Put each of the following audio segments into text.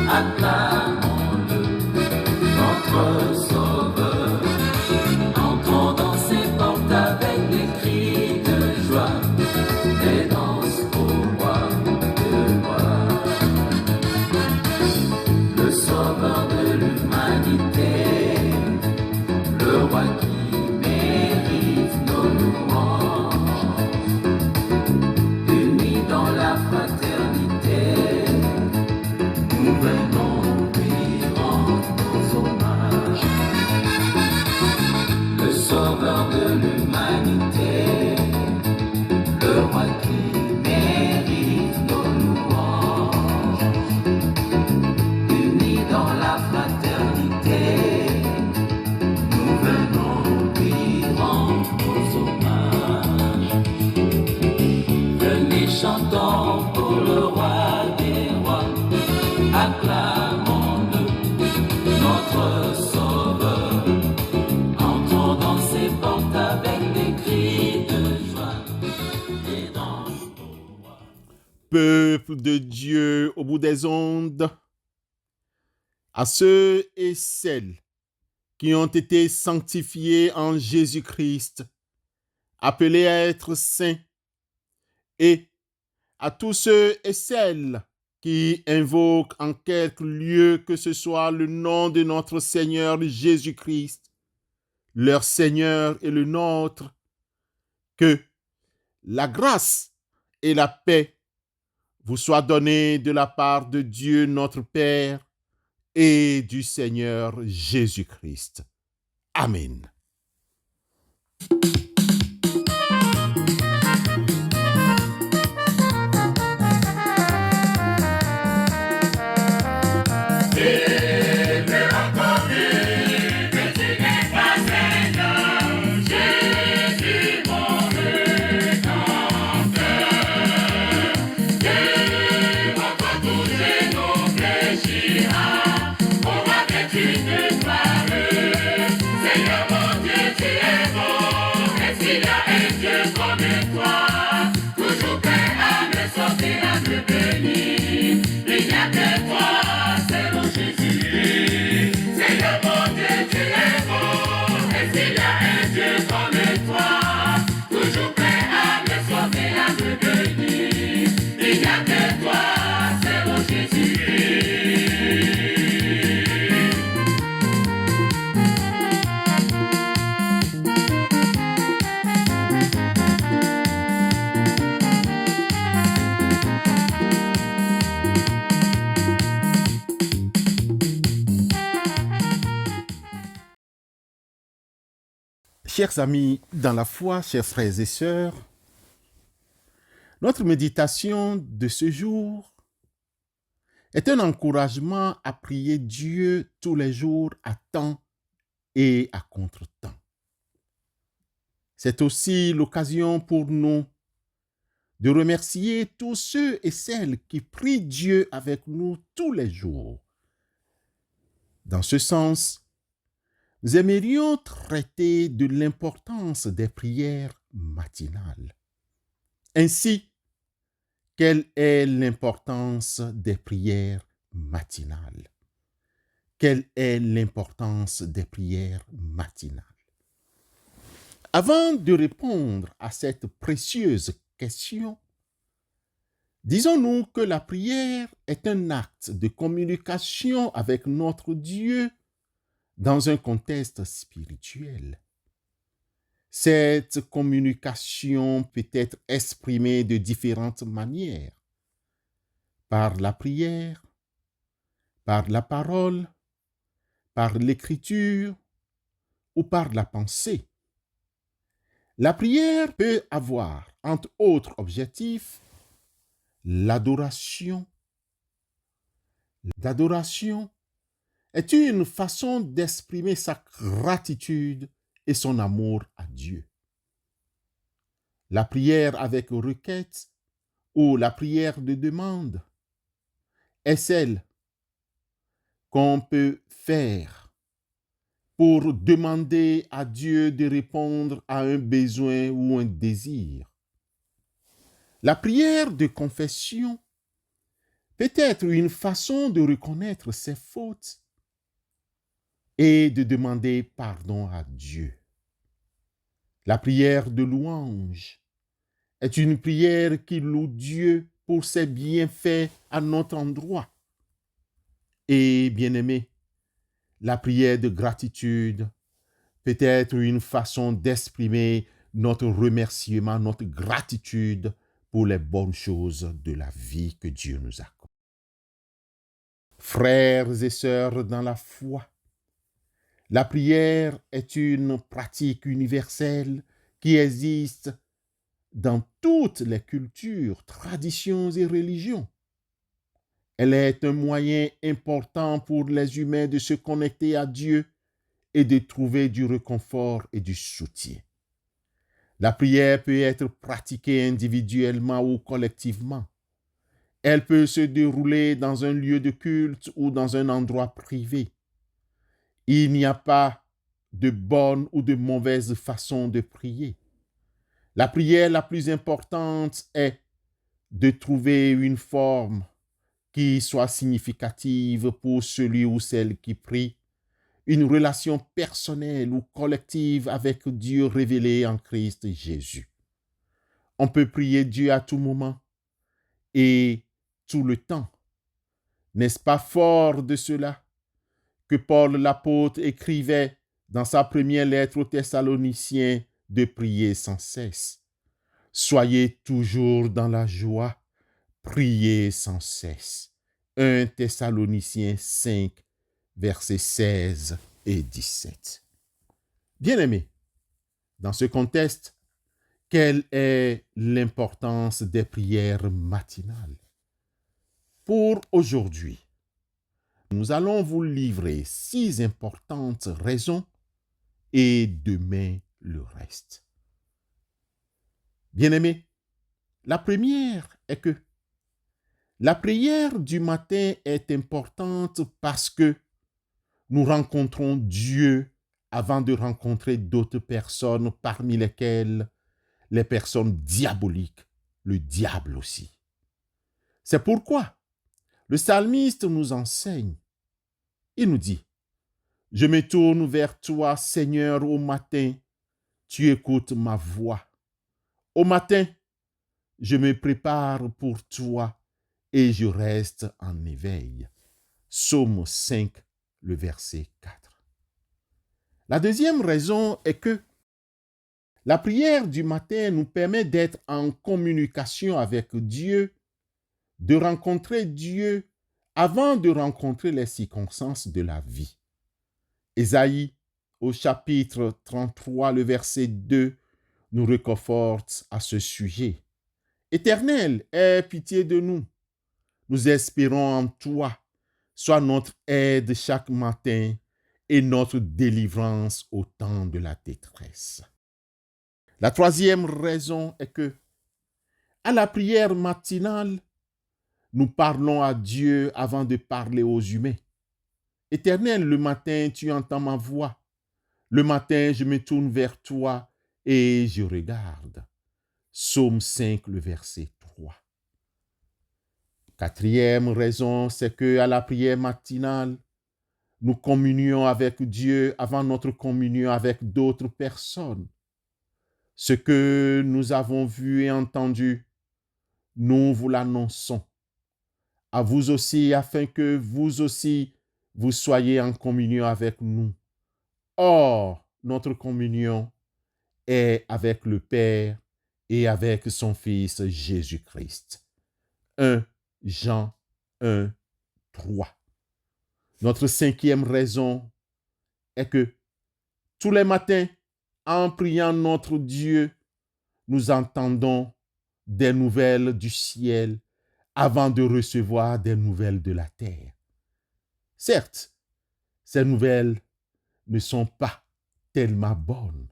acclamons-le, notre Sauveur. Entrons dans ses portes avec des cris de joie, des danses au roi de gloire. Le Sauveur de l'humanité, le roi qui mérite nos louanges, unis dans la fraternité, nous venons lui rendre nos hommages. Le Sauveur de l'humanité, le roi qui mérite nos louanges, unis dans la fraternité, nous venons lui rendre nos hommages. Venez, chantons pour le roi des rois, acclamons-le, notre Sauveur. Entrons dans ses portes avec des cris de joie, des danses au roi. Peuple de Dieu au bout des ondes, à ceux et celles qui ont été sanctifiés en Jésus-Christ, appelés à être saints, et à tous ceux et celles qui invoquent en quelque lieu que ce soit le nom de notre Seigneur Jésus-Christ, leur Seigneur et le nôtre, que la grâce et la paix vous soient données de la part de Dieu notre Père et du Seigneur Jésus-Christ. Amen. Chers amis dans la foi, chers frères et sœurs, notre méditation de ce jour est un encouragement à prier Dieu tous les jours à temps et à contre-temps. C'est aussi l'occasion pour nous de remercier tous ceux et celles qui prient Dieu avec nous tous les jours. Dans ce sens, nous aimerions traiter de l'importance des prières matinales. Ainsi, quelle est l'importance des prières matinales? Quelle est l'importance des prières matinales? Avant de répondre à cette précieuse question, disons-nous que la prière est un acte de communication avec notre Dieu dans un contexte spirituel. Cette communication peut être exprimée de différentes manières, par la prière, par la parole, par l'écriture ou par la pensée. La prière peut avoir, entre autres objectifs, l'adoration. L'adoration est une façon d'exprimer sa gratitude et son amour à Dieu. La prière avec requête ou la prière de demande est celle qu'on peut faire pour demander à Dieu de répondre à un besoin ou un désir. La prière de confession peut-être une façon de reconnaître ses fautes et de demander pardon à Dieu. La prière de louange est une prière qui loue Dieu pour ses bienfaits à notre endroit. Et bien-aimé, la prière de gratitude peut être une façon d'exprimer notre remerciement, notre gratitude pour les bonnes choses de la vie que Dieu nous accorde. Frères et sœurs dans la foi, la prière est une pratique universelle qui existe dans toutes les cultures, traditions et religions. Elle est un moyen important pour les humains de se connecter à Dieu et de trouver du réconfort et du soutien. La prière peut être pratiquée individuellement ou collectivement. Elle peut se dérouler dans un lieu de culte ou dans un endroit privé. Il n'y a pas de bonne ou de mauvaise façon de prier. La prière la plus importante est de trouver une forme qui soit significative pour celui ou celle qui prie, une relation personnelle ou collective avec Dieu révélé en Christ Jésus. On peut prier Dieu à tout moment et tout le temps. N'est-ce pas fort de cela que Paul l'apôtre écrivait dans sa première lettre aux Thessaloniciens de prier sans cesse? Soyez toujours dans la joie, priez sans cesse. 1 Thessaloniciens 5, versets 16 et 17. Bien-aimés, dans ce contexte, quelle est l'importance des prières matinales? Pour aujourd'hui, nous allons vous livrer 6 importantes raisons et demain le reste. Bien-aimés, la première est que la prière du matin est importante parce que nous rencontrons Dieu avant de rencontrer d'autres personnes, parmi lesquelles les personnes diaboliques, le diable aussi. C'est pourquoi le psalmiste nous enseigne. Il nous dit, « Je me tourne vers toi, Seigneur, au matin, tu écoutes ma voix. Au matin, je me prépare pour toi et je reste en éveil. » Psaume 5, le verset 4. La deuxième raison est que la prière du matin nous permet d'être en communication avec Dieu, de rencontrer Dieu avant de rencontrer les circonstances de la vie. Ésaïe, au chapitre 33, le verset 2, nous réconforte à ce sujet. « Éternel, aie pitié de nous. Nous espérons en toi. Sois notre aide chaque matin et notre délivrance au temps de la détresse. » La troisième raison est que, à la prière matinale, nous parlons à Dieu avant de parler aux humains. Éternel, le matin, tu entends ma voix. Le matin, je me tourne vers toi et je regarde. Psaume 5, le verset 3. Quatrième raison, c'est que à la prière matinale, nous communions avec Dieu avant notre communion avec d'autres personnes. Ce que nous avons vu et entendu, nous vous l'annonçons. À vous aussi, afin que vous aussi, vous soyez en communion avec nous. Or, notre communion est avec le Père et avec son Fils Jésus-Christ. 1 Jean 1, 3. Notre cinquième raison est que tous les matins, en priant notre Dieu, nous entendons des nouvelles du ciel avant de recevoir des nouvelles de la terre. Certes, ces nouvelles ne sont pas tellement bonnes.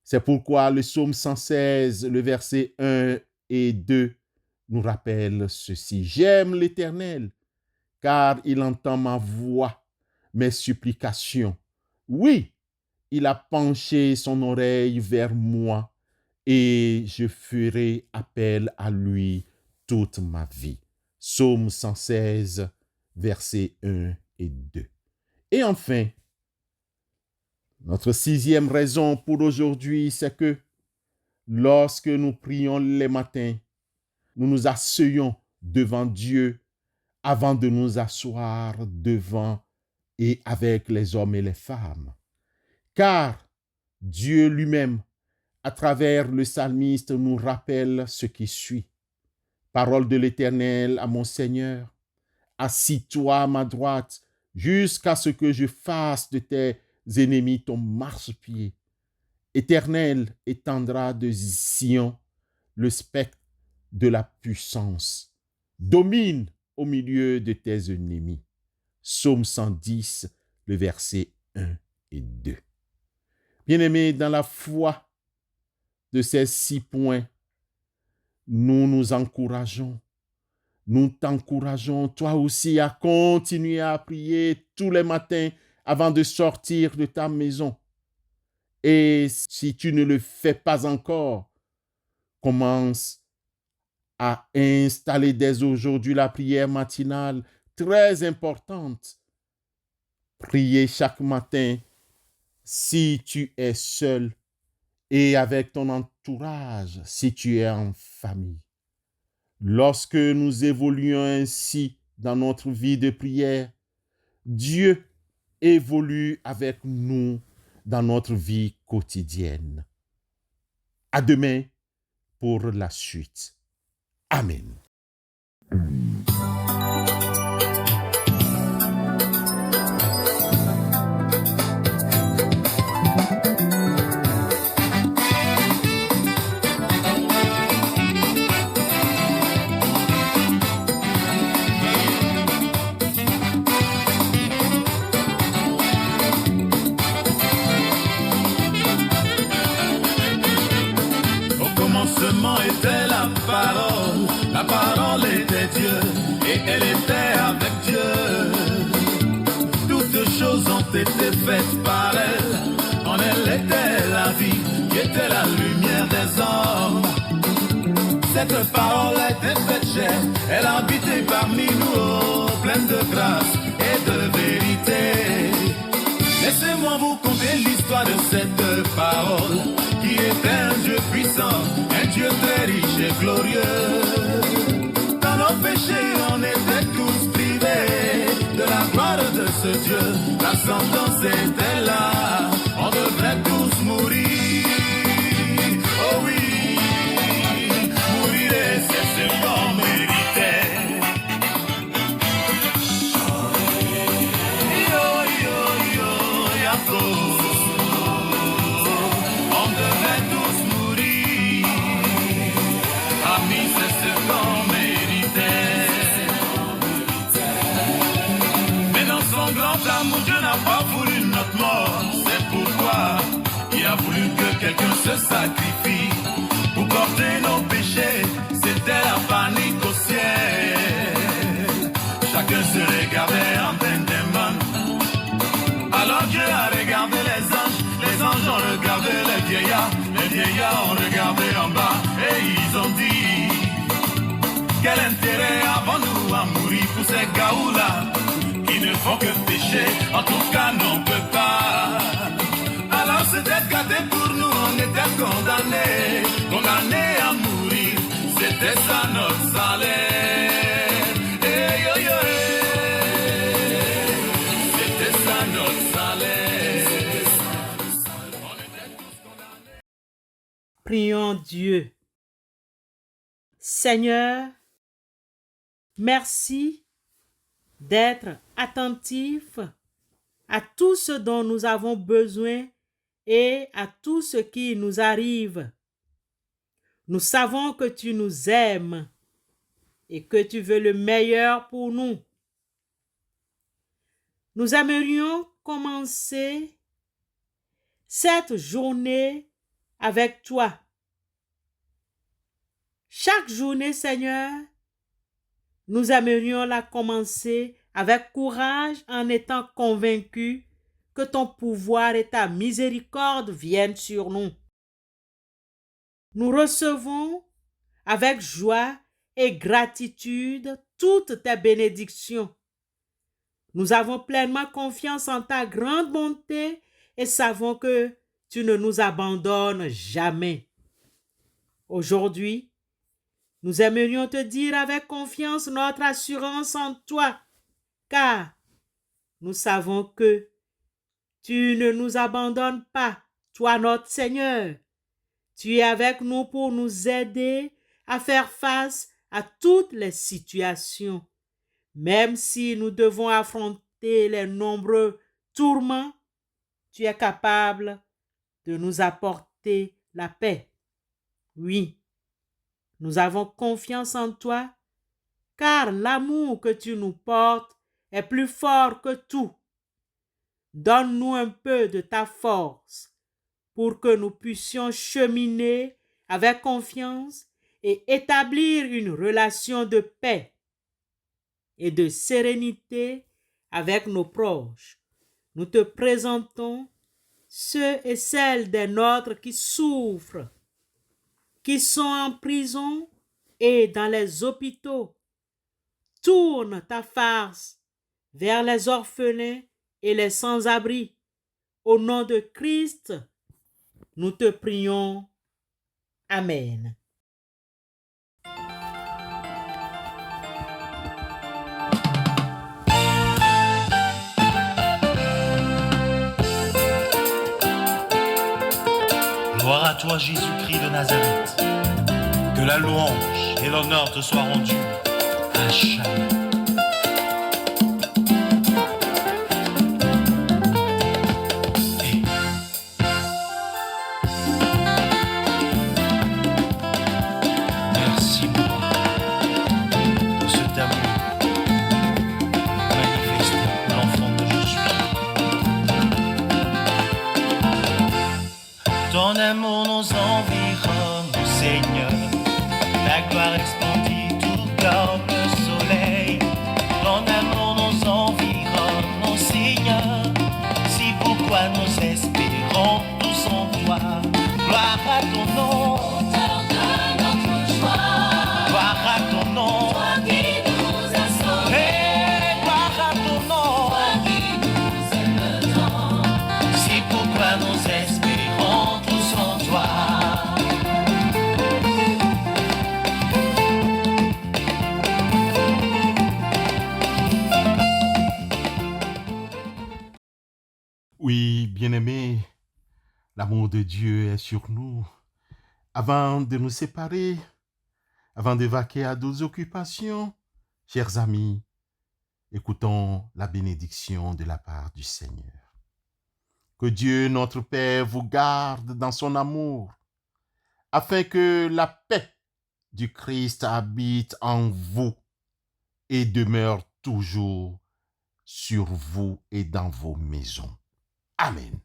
C'est pourquoi le psaume 116, le verset 1 et 2 nous rappelle ceci. « J'aime l'Éternel, car il entend ma voix, mes supplications. Oui, il a penché son oreille vers moi et je ferai appel à lui toute ma vie. » Psaume 116, versets 1 et 2. Et enfin, notre sixième raison pour aujourd'hui, c'est que lorsque nous prions les matins, nous nous asseyons devant Dieu avant de nous asseoir devant et avec les hommes et les femmes. Car Dieu lui-même, à travers le psalmiste, nous rappelle ce qui suit. Parole de l'Éternel à mon Seigneur, assis-toi à ma droite, jusqu'à ce que je fasse de tes ennemis ton marchepied. Éternel étendra de Sion le spectre de la puissance. Domine au milieu de tes ennemis. Psaume 110, le verset 1 et 2. Bien-aimés, dans la foi de ces 6 points, nous nous encourageons. Nous t'encourageons, toi aussi, à continuer à prier tous les matins avant de sortir de ta maison. Et si tu ne le fais pas encore, commence à installer dès aujourd'hui la prière matinale, très importante. Prier chaque matin si tu es seul et avec ton entourage, si tu es en famille. Lorsque nous évoluons ainsi dans notre vie de prière, Dieu évolue avec nous dans notre vie quotidienne. À demain pour la suite. Amen. Était la parole était Dieu, et elle était avec Dieu. Toutes choses ont été faites par elle, en elle était la vie, qui était la lumière des hommes. Cette parole était faite chair, elle habitait parmi nous, pleine de grâce et de vérité. Laissez-moi vous conter l'histoire de cette parole, qui est un Dieu puissant, un Dieu très riche et glorieux. Dans nos péchés, on était tous privés de la gloire de ce Dieu. La sentence était là, on devrait tous mourir. Oh oui, mourir et c'est ce qu'on méritait. On devrait tous mourir. Amis, c'est ce qu'on méritait. Mais dans son grand amour, Dieu n'a pas voulu notre mort. C'est pourquoi il a voulu que quelqu'un se sacrifie pour porter nos péchés. C'était la panique au ciel. Chacun se regardait en plein démon. Alors Dieu a regardé les anges ont regardé les vieillards ont regardé en bas et ils ont dit: quel intérêt avons-nous à mourir pour ces gaous-là qui ne font que pécher, en tout cas n'on peut pas. Alors c'était gâté pour nous, on était condamnés à mourir, c'était ça notre salaire. Hey, yo, yo, hey. C'était ça notre salaire. Prions Dieu. Seigneur, merci d'être attentif à tout ce dont nous avons besoin et à tout ce qui nous arrive. Nous savons que tu nous aimes et que tu veux le meilleur pour nous. Nous aimerions commencer cette journée avec toi. Chaque journée, Seigneur, nous aimerions la commencer avec courage en étant convaincus que ton pouvoir et ta miséricorde viennent sur nous. Nous recevons avec joie et gratitude toutes tes bénédictions. Nous avons pleinement confiance en ta grande bonté et savons que tu ne nous abandonnes jamais. Aujourd'hui, nous aimerions te dire avec confiance notre assurance en toi, car nous savons que tu ne nous abandonnes pas, toi notre Seigneur. Tu es avec nous pour nous aider à faire face à toutes les situations. Même si nous devons affronter les nombreux tourments, tu es capable de nous apporter la paix. Oui, nous avons confiance en toi, car l'amour que tu nous portes est plus fort que tout. Donne-nous un peu de ta force pour que nous puissions cheminer avec confiance et établir une relation de paix et de sérénité avec nos proches. Nous te présentons ceux et celles des nôtres qui souffrent, qui sont en prison et dans les hôpitaux. Tourne ta face vers les orphelins et les sans-abri. Au nom de Christ, nous te prions. Amen. Gloire à toi, Jésus-Christ de Nazareth. Que la louange et l'honneur te soient rendus à jamais. Merci, mon roi, de cet amour manifesté pour l'enfant que je suis. Ton amour nous environne, Seigneur. Ta gloire resplendit tout comme le soleil. Ton amour nous environne, oh Seigneur. C'est pourquoi nous espérons tous en toi. Gloire à ton nom. Auteur de notre joie. Gloire à ton nom. Toi qui nous as sauvés. Hey, gloire à ton nom. Toi qui nous aimes tant. C'est pourquoi nous espérons tous en toi. Oui, bien-aimés, l'amour de Dieu est sur nous. Avant de nous séparer, avant de vaquer à d'autres occupations, chers amis, écoutons la bénédiction de la part du Seigneur. Que Dieu, notre Père, vous garde dans son amour, afin que la paix du Christ habite en vous et demeure toujours sur vous et dans vos maisons. Amen.